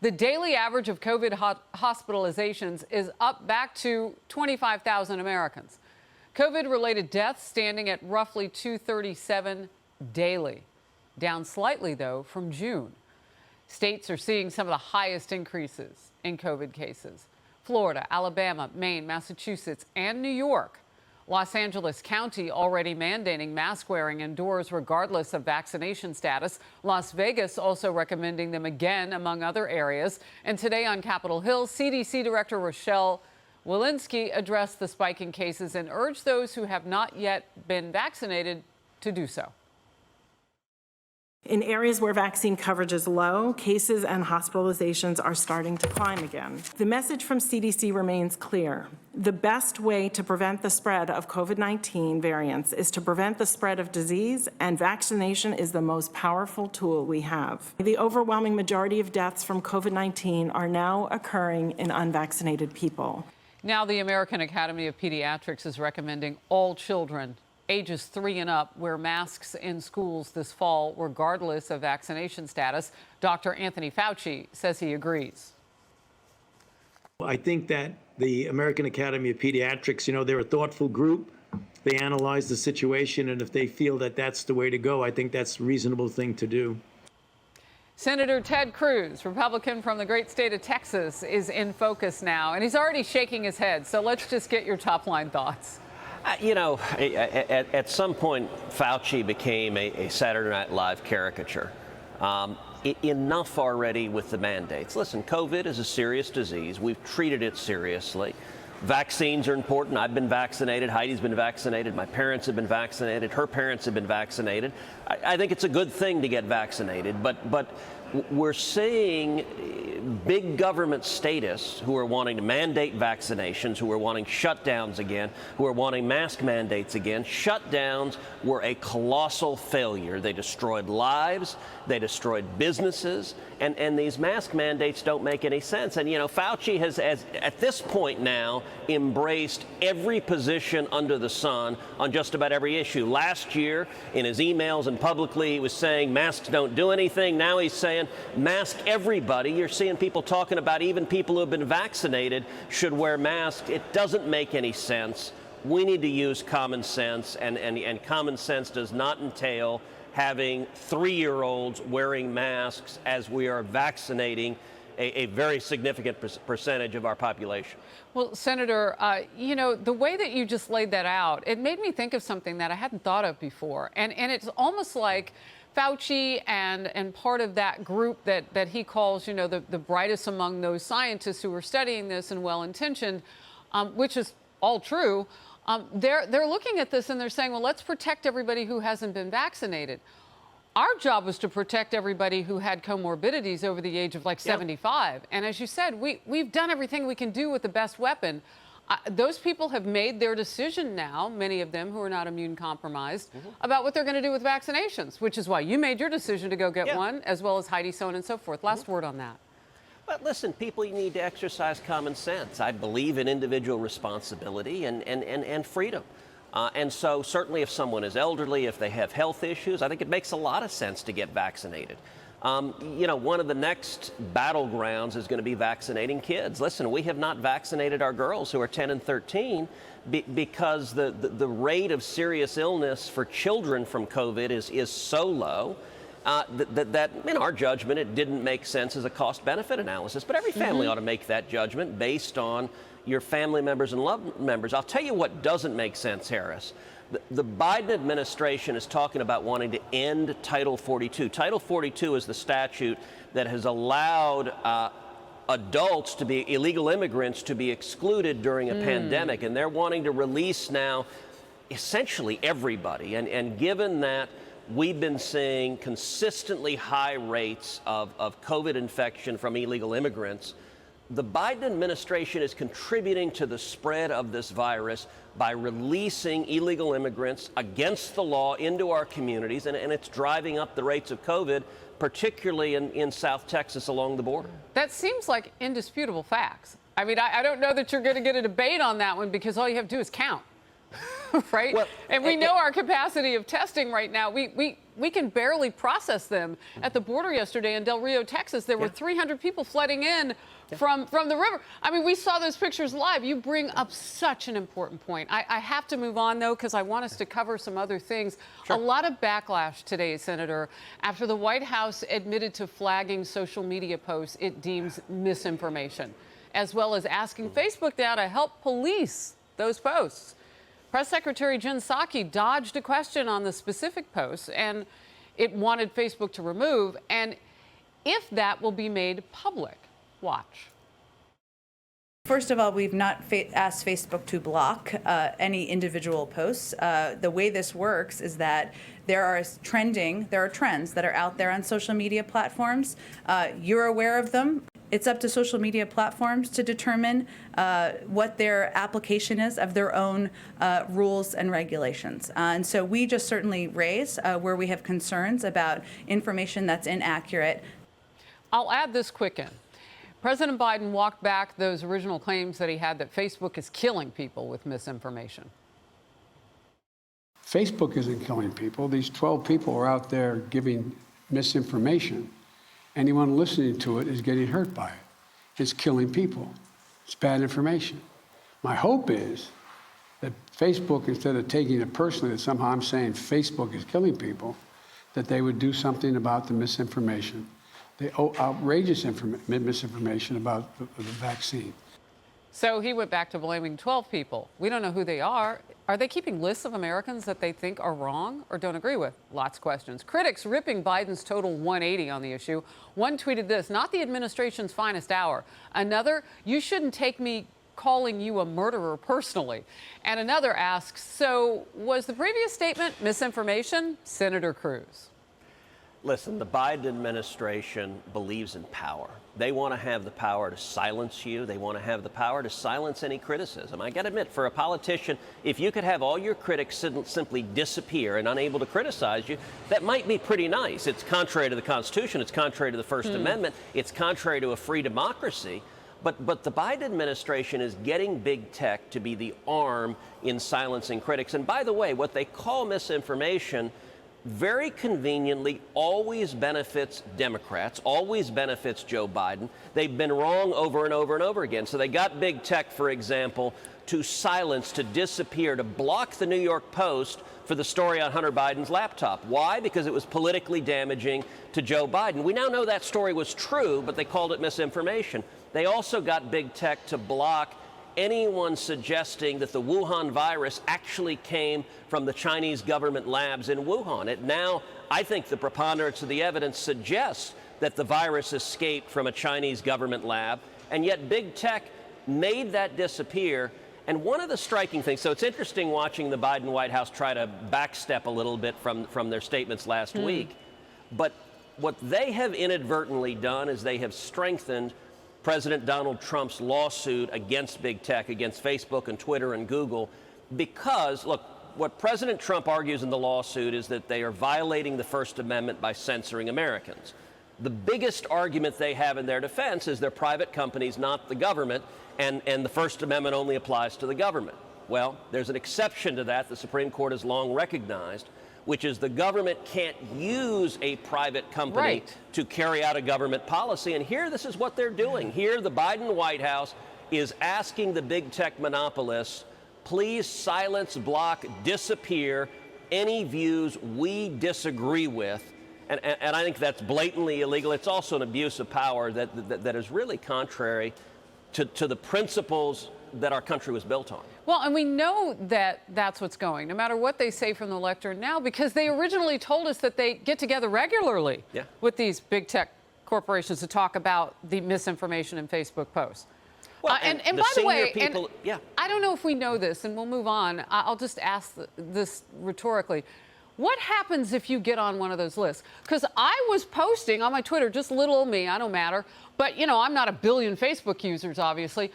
The daily average of COVID hospitalizations is up back to 25,000 Americans. COVID-related deaths standing at roughly 237 daily, down slightly, though, from June. States are seeing some of the highest increases in COVID cases. Florida, Alabama, Maine, Massachusetts, and New York. Los Angeles County already mandating mask wearing indoors regardless of vaccination status. Las Vegas also recommending them again, among other areas. And today on Capitol Hill, CDC Director Rochelle Walensky addressed the spike in cases and urged those who have not yet been vaccinated to do so. In areas where vaccine coverage is low, cases and hospitalizations are starting to climb again. The message from CDC remains clear. The best way to prevent the spread of COVID-19 variants is to prevent the spread of disease, and vaccination is the most powerful tool we have. The overwhelming majority of deaths from COVID-19 are now occurring in unvaccinated people. Now the American Academy of Pediatrics is recommending all children ages 3 and up wear masks in schools this fall, regardless of vaccination status. Dr. Anthony Fauci says he agrees. I think that the American Academy of Pediatrics, they're a thoughtful group. They analyze the situation, and if they feel that that's the way to go, I think that's a reasonable thing to do. Senator Ted Cruz, Republican from the great state of Texas, is in focus now, and he's already shaking his head. So let's just get your top-line thoughts. At some point, Fauci became a Saturday Night Live caricature. Enough already with the mandates. Listen, COVID is a serious disease. We've treated it seriously. Vaccines are important. I've been vaccinated. Heidi's been vaccinated. My parents have been vaccinated. Her parents have been vaccinated. I think it's a good thing to get vaccinated, but we're seeing big government statists who are wanting to mandate vaccinations, who are wanting shutdowns again, who are wanting mask mandates again. Shutdowns were a colossal failure. They destroyed lives, they destroyed businesses, and these mask mandates don't make any sense. And, Fauci has, at this point now, embraced every position under the sun on just about every issue. Last year, in his emails and publicly, he was saying masks don't do anything. Now he's saying mask everybody. You're seeing people talking about even people who have been vaccinated should wear masks. It doesn't make any sense. We need to use common sense, and common sense does not entail having 3-year-olds wearing masks as we are vaccinating a very significant percentage of our population. Well, Senator, the way that you just laid that out, it made me think of something that I hadn't thought of before. And it's almost like Fauci and part of that group that he calls, the brightest among those scientists who are studying this and well-intentioned, which is all true. They're looking at this and they're saying, well, let's protect everybody who hasn't been vaccinated. Our job was to protect everybody who had comorbidities over the age of 75. And as you said, we've done everything we can do with the best weapon. Those people have made their decision now, many of them who are not immune compromised, about what they're going to do with vaccinations, which is why you made your decision to go get one, as well as Heidi, so on and so forth. Last word on that. But listen, people need to exercise common sense. I believe in individual responsibility and freedom. And so certainly if someone is elderly, if they have health issues, I think it makes a lot of sense to get vaccinated. One of the next battlegrounds is going to be vaccinating kids. Listen, we have not vaccinated our girls who are 10 and 13 because the rate of serious illness for children from COVID is so low that in our judgment, it didn't make sense as a cost-benefit analysis. But every family ought to make that judgment based on your family members and loved members. I'll tell you what doesn't make sense, Harris. The Biden administration is talking about wanting to end Title 42. Title 42 is the statute that has allowed adults to be illegal immigrants to be excluded during a pandemic, and they're wanting to release now essentially everybody. And given that we've been seeing consistently high rates of COVID infection from illegal immigrants, the Biden administration is contributing to the spread of this virus by releasing illegal immigrants against the law into our communities, and it's driving up the rates of COVID, particularly in South Texas along the border. That seems like indisputable facts. I mean, I don't know that you're going to get a debate on that one because all you have to do is count. right? Well, and we know our capacity of testing right now. We can barely process them. At the border yesterday in Del Rio, Texas, there were 300 people flooding in from the river. I mean, we saw those pictures live. You bring up such an important point. I have to move on, though, because I want us to cover some other things. Sure. A lot of backlash today, Senator, after the White House admitted to flagging social media posts it deems misinformation, as well as asking Facebook now to help police those posts. Press Secretary Jen Psaki dodged a question on the specific posts, and it wanted Facebook to remove, and if that will be made public. Watch. First of all, we've not asked Facebook to block any individual posts. The way this works is that there are trends that are out there on social media platforms. You're aware of them. It's up to social media platforms to determine what their application is of their own rules and regulations. And so we just certainly raise where we have concerns about information that's inaccurate. I'll add this quick in. President Biden walked back those original claims that he had that Facebook is killing people with misinformation. Facebook isn't killing people. These 12 people are out there giving misinformation. Anyone listening to it is getting hurt by it. It's killing people. It's bad information. My hope is that Facebook, instead of taking it personally that somehow I'm saying Facebook is killing people, that they would do something about the misinformation, the outrageous misinformation about the vaccine. So he went back to blaming 12 people. We don't know who they are. Are they keeping lists of Americans that they think are wrong or don't agree with? Lots of questions. Critics ripping Biden's total 180 on the issue. One tweeted this, not the administration's finest hour. Another, you shouldn't take me calling you a murderer personally. And another asks, so was the previous statement misinformation? Senator Cruz. Listen, the Biden administration believes in power. They want to have the power to silence you. They want to have the power to silence any criticism. I got to admit, for a politician, if you could have all your critics simply disappear and unable to criticize you, that might be pretty nice. It's contrary to the Constitution. It's contrary to the First Amendment. It's contrary to a free democracy. But the Biden administration is getting big tech to be the arm in silencing critics. And by the way, what they call misinformation very conveniently always benefits Democrats, always benefits Joe Biden. They've been wrong over and over and over again. So they got big tech, for example, to silence, to disappear, to block the New York Post for the story on Hunter Biden's laptop. Why? Because it was politically damaging to Joe Biden. We now know that story was true, but they called it misinformation. They also got big tech to block anyone suggesting that the Wuhan virus actually came from the Chinese government labs in Wuhan. It now, I think the preponderance of the evidence suggests that the virus escaped from a Chinese government lab, and yet big tech made that disappear. And one of the striking things, so it's interesting watching the Biden White House try to backstep a little bit from their statements last week, but what they have inadvertently done is they have strengthened President Donald Trump's lawsuit against big tech, against Facebook and Twitter and Google, because, look, what President Trump argues in the lawsuit is that they are violating the First Amendment by censoring Americans. The biggest argument they have in their defense is they're private companies, not the government, and the First Amendment only applies to the government. Well, there's an exception to that the Supreme Court has long recognized, which is the government can't use a private company to carry out a government policy. And here, this is what they're doing. Here, the Biden White House is asking the big tech monopolists, please silence, block, disappear any views we disagree with. And I think that's blatantly illegal. It's also an abuse of power that is really contrary to the principles that our country was built on. Well, and we know that that's what's going, no matter what they say from the lectern now, because they originally told us that they get together regularly with these big tech corporations to talk about the misinformation in Facebook posts. Well, and by the way, people, I don't know if we know this, and we'll move on. I'll just ask this rhetorically. What happens if you get on one of those lists? Because I was posting on my Twitter, just little old me, I don't matter, but, you know, I'm not a billion Facebook users, obviously,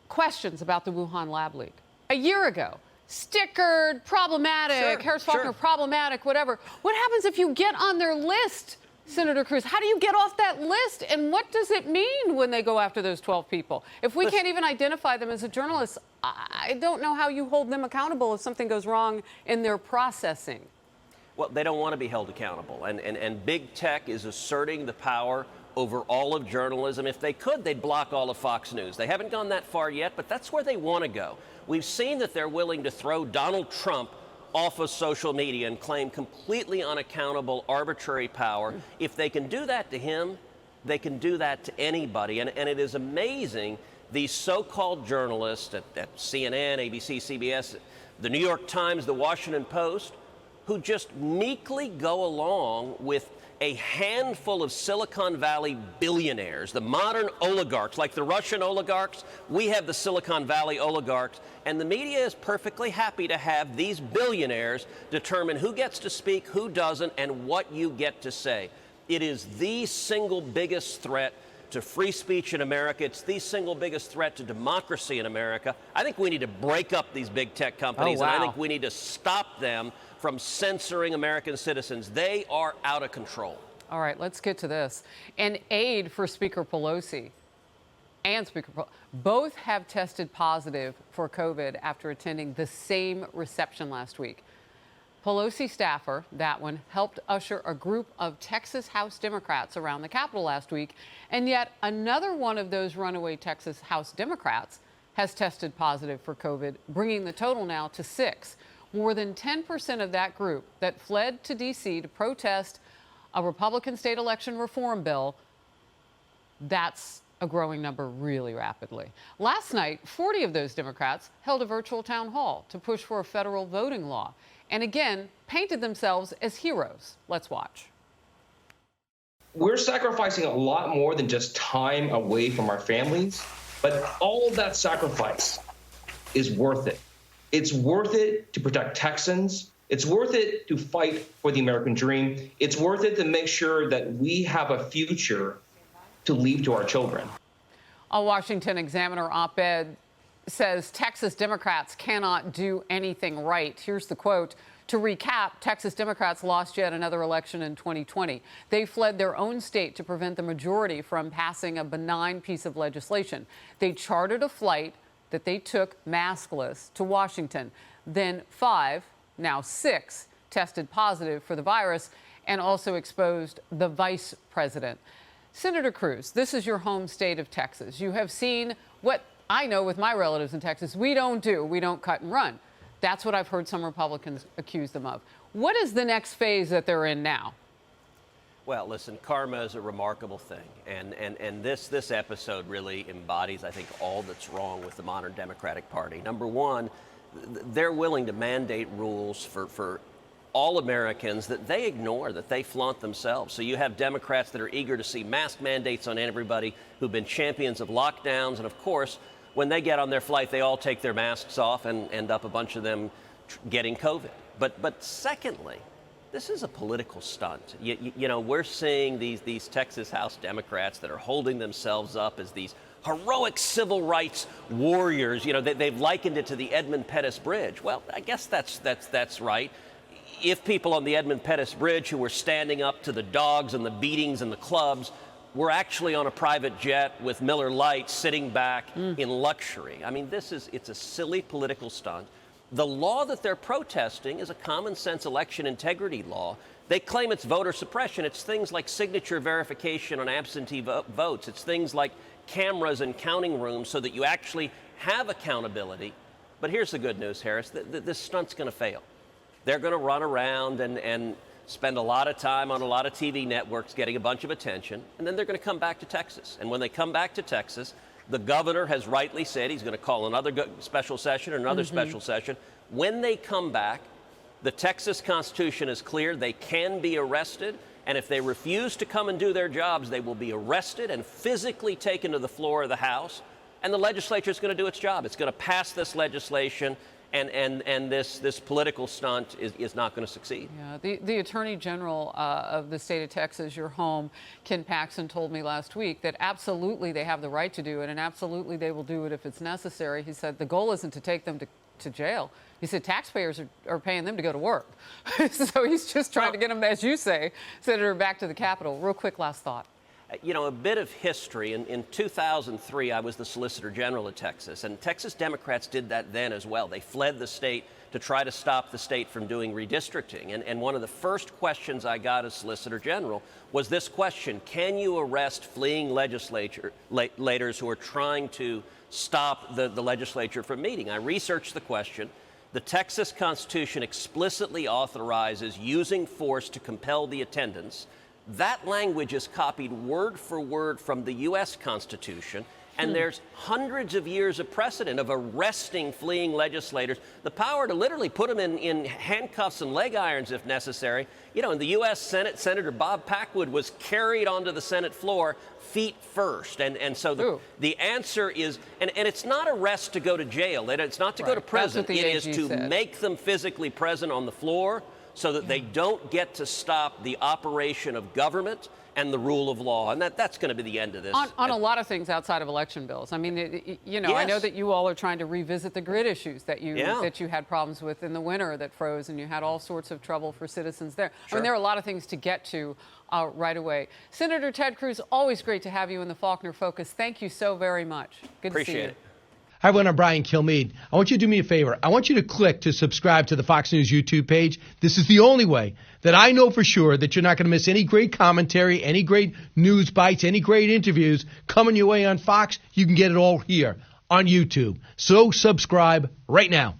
questions about the Wuhan lab leak. A year ago, stickered, problematic, Harris Faulkner, problematic, whatever. What happens if you get on their list, Senator Cruz, how do you get off that list? And what does it mean when they go after those 12 people? If we can't even identify them as a journalist, I don't know how you hold them accountable if something goes wrong in their processing. Well, they don't want to be held accountable. And big tech is asserting the power over all of journalism. If they could, they'd block all of Fox News. They haven't gone that far yet, but that's where they want to go. We've seen that they're willing to throw Donald Trump off of social media and claim completely unaccountable, arbitrary power. If they can do that to him, they can do that to anybody. And it is amazing, these so-called journalists at CNN, ABC, CBS, the New York Times, the Washington Post, who just meekly go along with a handful of Silicon Valley billionaires, the modern oligarchs, like the Russian oligarchs. We have the Silicon Valley oligarchs, and the media is perfectly happy to have these billionaires determine who gets to speak, who doesn't, and what you get to say. It is the single biggest threat to free speech in America. It's the single biggest threat to democracy in America. I think we need to break up these big tech companies, Oh, wow. and I think we need to stop them from censoring American citizens. They are out of control. All right, let's get to this. An aide for Speaker Pelosi and Speaker Pelosi both have tested positive for COVID after attending the same reception last week. Pelosi staffer, that one, helped usher a group of Texas House Democrats around the Capitol last week, and yet another one of those runaway Texas House Democrats has tested positive for COVID, bringing the total now to 6. More than 10% of that group that fled to D.C. to protest a Republican state election reform bill, that's a growing number really rapidly. Last night, 40 of those Democrats held a virtual town hall to push for a federal voting law, and again, painted themselves as heroes. Let's watch. We're sacrificing a lot more than just time away from our families, but all of that sacrifice is worth it. It's worth it to protect Texans. It's worth it to fight for the American dream. It's worth it to make sure that we have a future to leave to our children. A Washington Examiner op-ed says Texas Democrats cannot do anything right. Here's the quote. To recap, Texas Democrats lost yet another election in 2020. They fled their own state to prevent the majority from passing a benign piece of legislation. They chartered a flight that they took maskless to Washington. Then 5, now 6, tested positive for the virus and also exposed the vice president. Senator Cruz, this is your home state of Texas. You have seen what I know with my relatives in Texas we don't do. We don't cut and run. That's what I've heard some Republicans accuse them of. What is the next phase that they're in now? Well, listen, karma is a remarkable thing, and this episode really embodies, I think, all that's wrong with the modern Democratic Party. Number one, they're willing to mandate rules for all Americans that they ignore, that they flaunt themselves. So you have Democrats that are eager to see mask mandates on everybody, who've been champions of lockdowns, and of course, when they get on their flight, they all take their masks off and end up a bunch of them getting COVID. But secondly, this is a political stunt. You know, we're seeing these Texas House Democrats that are holding themselves up as these heroic civil rights warriors. You know, they've likened it to the Edmund Pettus Bridge. Well, I guess that's right. If people on the Edmund Pettus Bridge who were standing up to the dogs and the beatings and the clubs were actually on a private jet with Miller Lite sitting back in luxury. I mean, it's a silly political stunt. The law that they're protesting is a common sense election integrity law. They claim it's voter suppression. It's things like signature verification on absentee votes. It's things like cameras and counting rooms so that you actually have accountability. But here's the good news, Harris. This stunt's going to fail. They're going to run around and spend a lot of time on a lot of TV networks getting a bunch of attention, and then they're going to come back to Texas. And when they come back to Texas, the governor has rightly said he's going to call another special session or another special session. When they come back, the Texas Constitution is clear. They can be arrested, and if they refuse to come and do their jobs, they will be arrested and physically taken to the floor of the House, and the legislature is going to do its job. It's going to pass this legislation, and this political stunt is not going to succeed. Yeah, the Attorney General of the state of Texas, your home, Ken Paxton, told me last week that absolutely they have the right to do it, and absolutely they will do it if it's necessary. He said the goal isn't to take them to jail. He said taxpayers are paying them to go to work. So he's just trying to get them, as you say, Senator, back to the Capitol. Real quick last thought. You know, a bit of history. In 2003, I was the Solicitor General of Texas, and Texas Democrats did that then as well. They fled the state to try to stop the state from doing redistricting. And one of the first questions I got as Solicitor General was this question: can you arrest fleeing legislators who are trying to stop the legislature from meeting? I researched the question. The Texas Constitution explicitly authorizes using force to compel the attendance. That language is copied word for word from the U.S. Constitution, and there's hundreds of years of precedent of arresting fleeing legislators, the power to literally put them in handcuffs and leg irons if necessary. You know, in the U.S. Senate, Senator Bob Packwood was carried onto the Senate floor feet first. And so the answer is, and it's not arrest to go to jail. It's not to go to prison. It is to make them physically present on the floor so that they don't get to stop the operation of government and the rule of law. And that's going to be the end of this. On a lot of things outside of election bills. I mean, you know, I know that you all are trying to revisit the grid issues that you had problems with in the winter that froze, and you had all sorts of trouble for citizens there. I mean, there are a lot of things to get to right away. Senator Ted Cruz, always great to have you in the Faulkner Focus. Thank you so very much. Good to see you. Appreciate it. Hi, everyone. I'm Brian Kilmeade. I want you to do me a favor. I want you to click to subscribe to the Fox News YouTube page. This is the only way that I know for sure that you're not going to miss any great commentary, any great news bites, any great interviews coming your way on Fox. You can get it all here on YouTube. So subscribe right now.